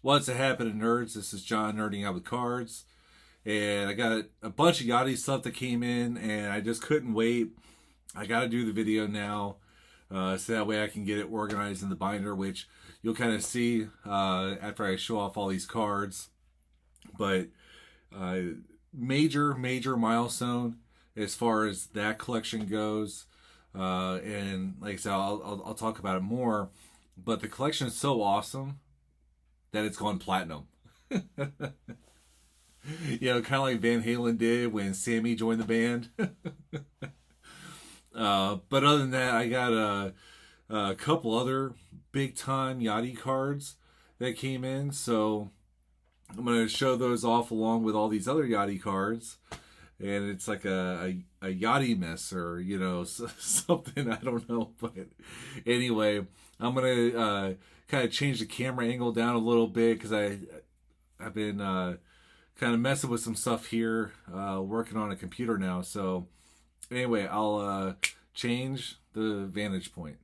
What's happening, nerds? This is John nerding out with cards, and I got a bunch of Yadi stuff that came in, and I just couldn't wait. I got to do the video now, so that way I can get it organized in the binder, which you'll kind of see after I show off all these cards. But major milestone as far as that collection goes, and like I said, I'll talk about it more. But the collection is so awesome that it's gone platinum. Kind of like Van Halen did when Sammy joined the band. But other than that, I got a couple other big time Yadi cards that came in. So I'm going to show those off along with all these other Yadi cards. And it's like a Yadi mess or, something. I don't know. But anyway, I'm going to kind of change the camera angle down a little bit because I've been kind of messing with some stuff here, working on a computer now. So anyway, I'll change the vantage point.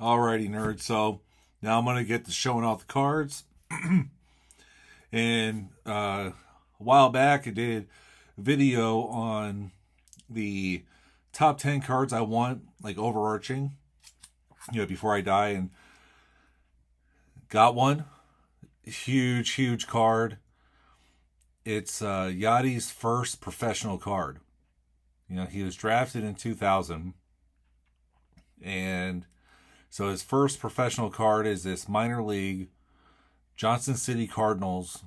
Alrighty, nerds. So now I'm going to get to showing off the cards. And a while back I did a video on the top 10 cards I want, like overarching, before I die, and got one. Huge card. It's Yadi's first professional card. He was drafted in 2000. And so his first professional card is this minor league Johnson City Cardinals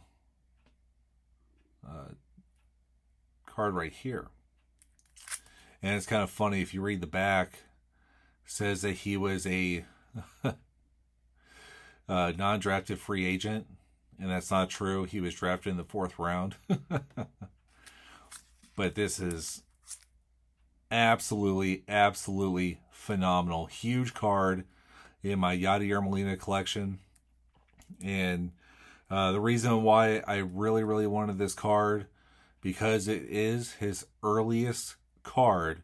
card right here. And it's kind of funny if you read the back. It says that he was a non-drafted free agent, and that's not true. He was drafted in the 4th round. But this is absolutely phenomenal. Huge card in my Yadi Ermelina collection. And the reason why I really wanted this card, because it is his earliest card.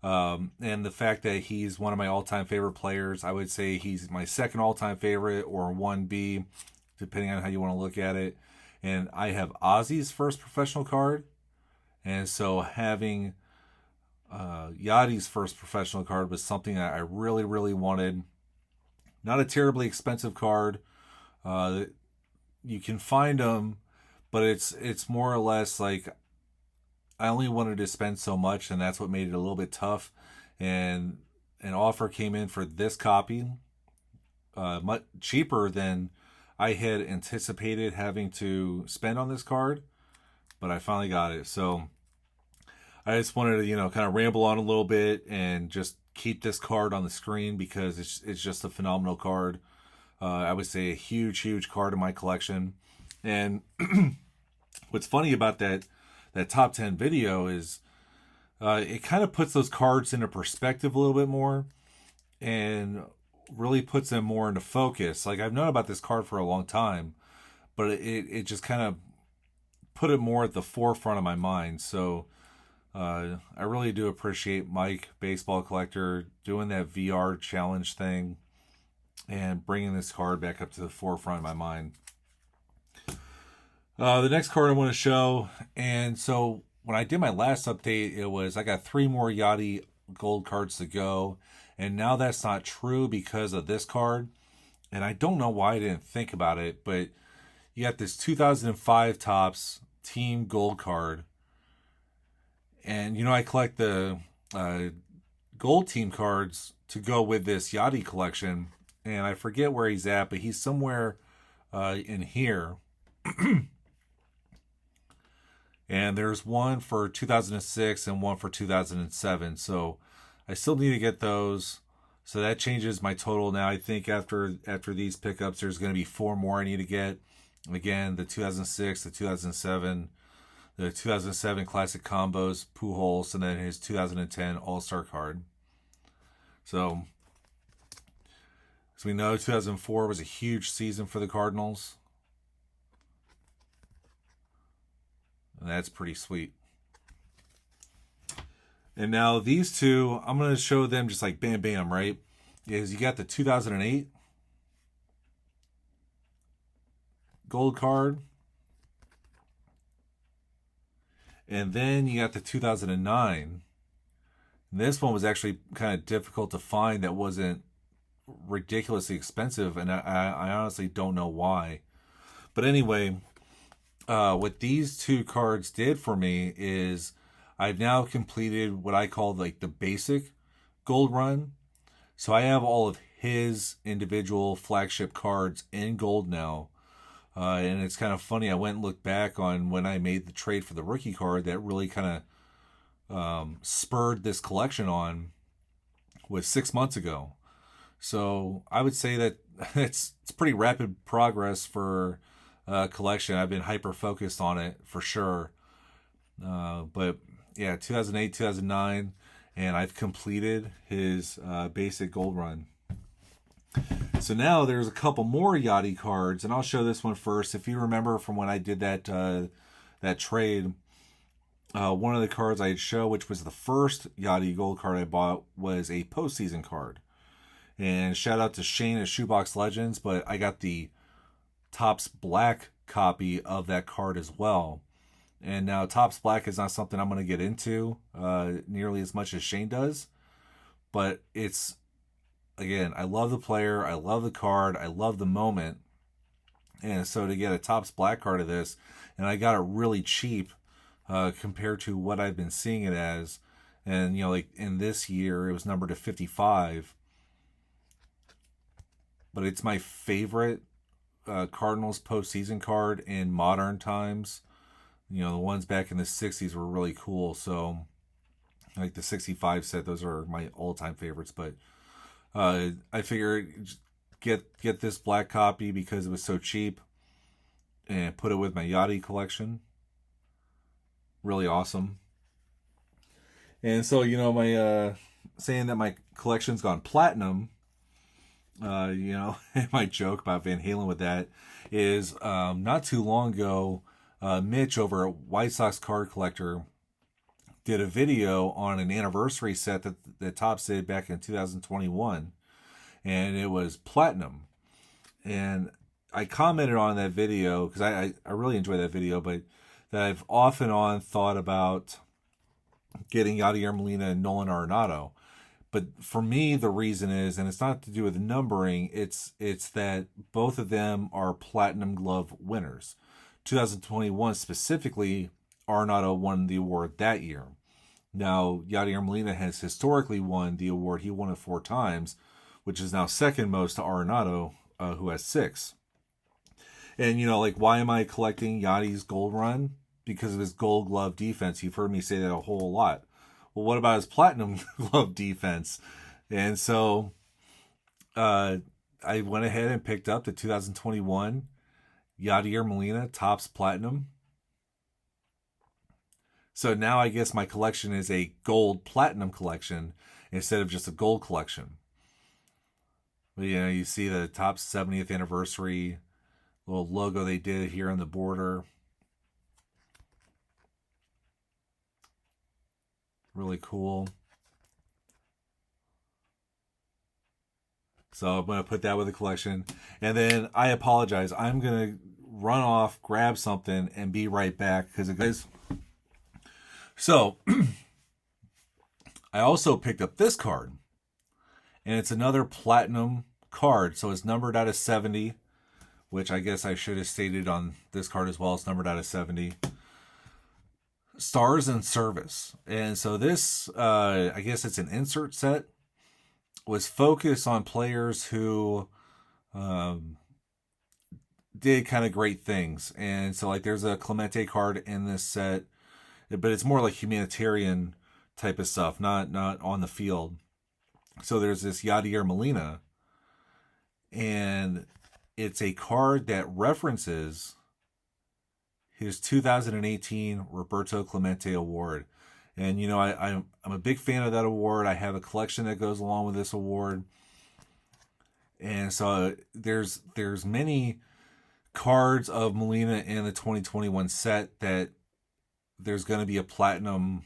And the fact that he's one of my all-time favorite players, I would say he's my second all-time favorite or 1B, depending on how you want to look at it. And I have Ozzy's first professional card. And so having Yadi's first professional card was something that I really wanted. Not a terribly expensive card. You can find them, but it's more or less like I only wanted to spend so much, and that's what made it a little bit tough. And an offer came in for this copy, much cheaper than I had anticipated having to spend on this card, but I finally got it. So I just wanted to, kind of ramble on a little bit and just keep this card on the screen because it's just a phenomenal card. I would say a huge card in my collection. And what's funny about that top 10 video is it kind of puts those cards into perspective a little bit more and really puts them more into focus. Like, I've known about this card for a long time, but it just kind of put it more at the forefront of my mind. So I really do appreciate Mike, Baseball Collector, doing that VR challenge thing and bringing this card back up to the forefront of my mind. The next card I want to show, and so when I did my last update, I got 3 more Yadi gold cards to go, and now that's not true because of this card, and I don't know why I didn't think about it, but you got this 2005 Topps Team Gold card, and I collect the gold team cards to go with this Yadi collection, and I forget where he's at, but he's somewhere in here. And there's one for 2006 and one for 2007. So I still need to get those. So that changes my total now. I think after these pickups, there's going to be 4 more I need to get. Again, the 2006, the 2007, the 2007 Classic Combos, Pujols, and then his 2010 All-Star card. So, as we know, 2004 was a huge season for the Cardinals. And that's pretty sweet. And now these two, I'm going to show them just like bam, right? Is you got the 2008 gold card. And then you got the 2009. And this one was actually kind of difficult to find that wasn't ridiculously expensive, and I honestly don't know why. But anyway, what these two cards did for me is I've now completed what I call like the basic gold run. So I have all of his individual flagship cards in gold now. And it's kind of funny. I went and looked back on when I made the trade for the rookie card that really kind of spurred this collection on was 6 months ago. So I would say that it's pretty rapid progress for collection. I've been hyper focused on it for sure. But yeah, 2008, 2009, and I've completed his basic gold run. So now there's a couple more Yadi cards, and I'll show this one first. If you remember from when I did that trade, one of the cards I'd show, which was the first Yadi gold card I bought, was a postseason card. And shout out to Shane at Shoebox Legends, but I got the Topps Black copy of that card as well. And now Topps Black is not something I'm going to get into nearly as much as Shane does. But it's, again, I love the player, I love the card, I love the moment. And so to get a Topps Black card of this, and I got it really cheap compared to what I've been seeing it as. And, you know, like in this year, it was numbered to 55. But it's my favorite Cardinals postseason card in modern times. You know, the ones back in the 60s were really cool. So, like the 65 set, those are my all-time favorites. But I figured get this black copy because it was so cheap and put it with my Yadi collection. Really awesome. And so, you know, my saying that my collection's gone platinum, you know, my joke about Van Halen with that is not too long ago, Mitch over at White Sox Card Collector did a video on an anniversary set that Topps did back in 2021, and it was platinum. And I commented on that video because I really enjoyed that video, but that I've off and on thought about getting Yadier Molina and Nolan Arenado. But for me, the reason is, and it's not to do with numbering, it's that both of them are Platinum Glove winners. 2021 specifically, Arenado won the award that year. Now, Yadier Molina has historically won the award. He won it 4 times, which is now second most to Arenado, who has 6. And, you know, like, why am I collecting Yadi's gold run? Because of his gold glove defense. You've heard me say that a whole lot. Well, what about his platinum glove defense? And so I went ahead and picked up the 2021 Yadier Molina Topps Platinum. So now I guess my collection is a gold platinum collection instead of just a gold collection. But, you know, you see the Topps 70th anniversary little logo they did here on the border. Really cool. So I'm going to put that with the collection. And then I apologize. I'm going to run off, grab something, and be right back because it goes. So I also picked up this card. And it's another platinum card. So it's numbered out of 70, which I guess I should have stated on this card as well. It's numbered out of 70. Stars in Service. And so this, I guess it's an insert set, was focused on players who did kind of great things. And so, like, there's a Clemente card in this set, but it's more like humanitarian type of stuff, not on the field. So there's this Yadier Molina, and it's a card that references his 2018 Roberto Clemente Award. And, you know, I'm a big fan of that award. I have a collection that goes along with this award. And so there's many cards of Molina in the 2021 set that there's going to be a platinum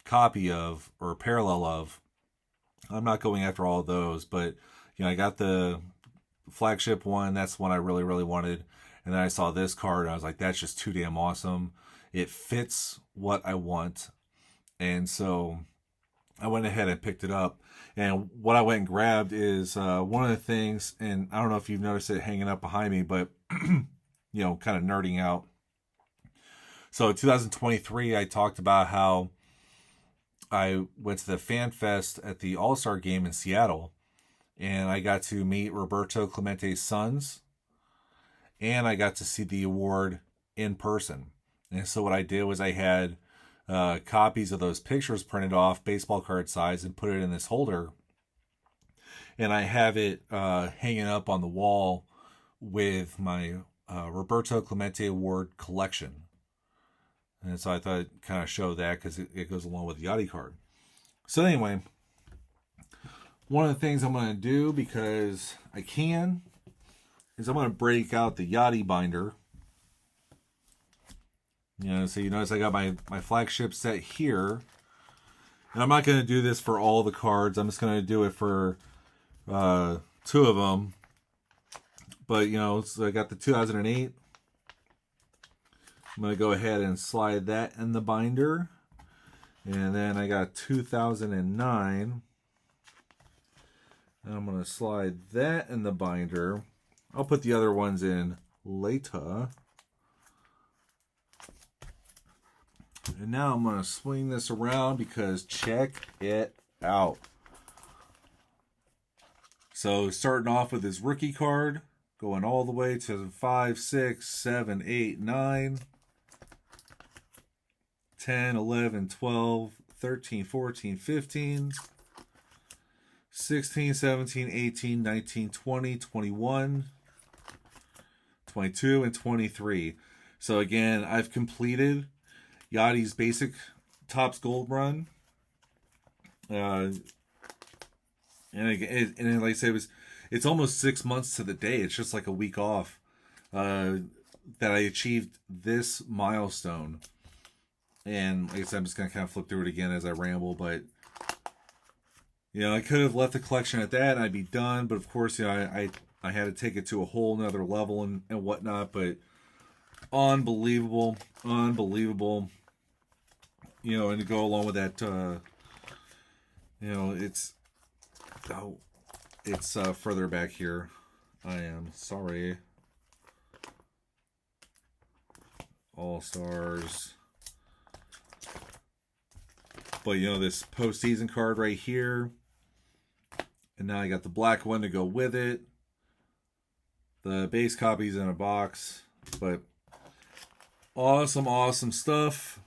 copy of, or parallel of. I'm not going after all of those, but, you know, I got the flagship one. That's one I really, really wanted. And then I saw this card, and I was like, that's just too damn awesome. It fits what I want. And so I went ahead and picked it up. And what I went and grabbed is one of the things, and I don't know if you've noticed it hanging up behind me, but, you know, kind of nerding out. So 2023, I talked about how I went to the Fan Fest at the All-Star game in Seattle, and I got to meet Roberto Clemente's sons, and I got to see the award in person. And so what I did was I had copies of those pictures printed off, baseball card size, and put it in this holder. And I have it hanging up on the wall with my Roberto Clemente Award collection. And so I thought I'd kind of show that because it goes along with the Yadi card. So anyway, one of the things I'm going to do, because I can, is I'm going to break out the Yadi binder. You know, so you notice I got my flagship set here. And I'm not going to do this for all the cards. I'm just going to do it for 2 of them. But, you know, so I got the 2008. I'm going to go ahead and slide that in the binder. And then I got 2009. And I'm going to slide that in the binder. I'll put the other ones in later. And now I'm going to swing this around because check it out. So starting off with his rookie card, going all the way to 5, 6, 7, 8, 9, 10, 11, 12, 13, 14, 15, 16, 17, 18, 19, 20, 21, 22, and 23. So again, I've completed Yadi's basic Topps Gold run. And like I said, it's almost 6 months to the day. It's just like a week off that I achieved this milestone. And like I said, I'm just going to kind of flip through it again as I ramble. But, you know, I could have left the collection at that and I'd be done. But, of course, you know, I had to take it to a whole nother level and whatnot. But unbelievable. You know, and to go along with that, you know, it's further back here. I am sorry. All-Stars. But, you know, this postseason card right here. And now I got the black one to go with it. The base copies in a box. But awesome stuff.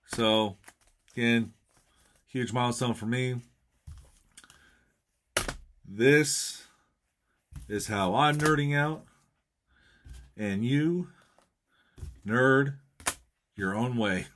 So, again, huge milestone for me. This is how I'm nerding out. And you nerd your own way.